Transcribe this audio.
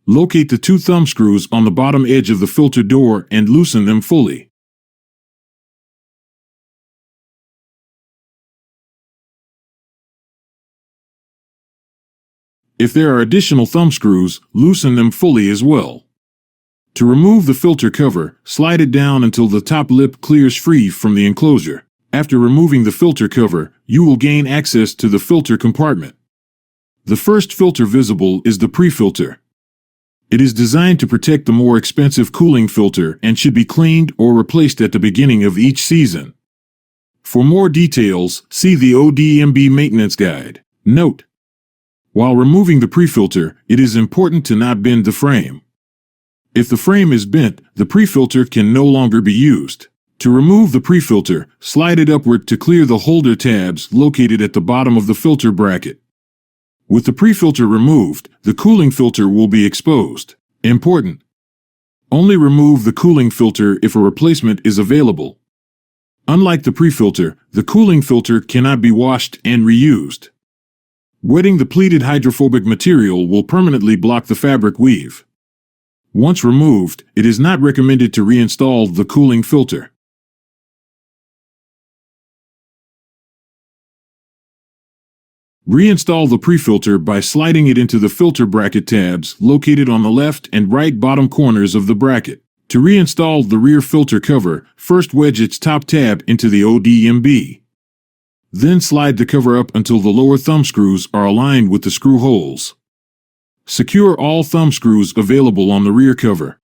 Locate the two thumb screws on the bottom edge of the filter door and loosen them fully. If there are additional thumb screws, loosen them fully as well. To remove the filter cover, slide it down until the top lip clears free from the enclosure. After removing the filter cover, you will gain access to the filter compartment. The first filter visible is the pre-filter. It is designed to protect the more expensive cooling filter and should be cleaned or replaced at the beginning of each season. For more details, see the ODMB maintenance guide. Note: while removing the pre-filter, it is important to not bend the frame. If the frame is bent, the pre-filter can no longer be used. To remove the pre-filter, slide it upward to clear the holder tabs located at the bottom of the filter bracket. With the pre-filter removed, the cooling filter will be exposed. Important: only remove the cooling filter if a replacement is available. Unlike the pre-filter, the cooling filter cannot be washed and reused. Wetting the pleated hydrophobic material will permanently block the fabric weave. Once removed, it is not recommended to reinstall the cooling filter. Reinstall the pre-filter by sliding it into the filter bracket tabs located on the left and right bottom corners of the bracket. To reinstall the rear filter cover, first wedge its top tab into the ODMB. Then slide the cover up until the lower thumb screws are aligned with the screw holes. Secure all thumb screws available on the rear cover.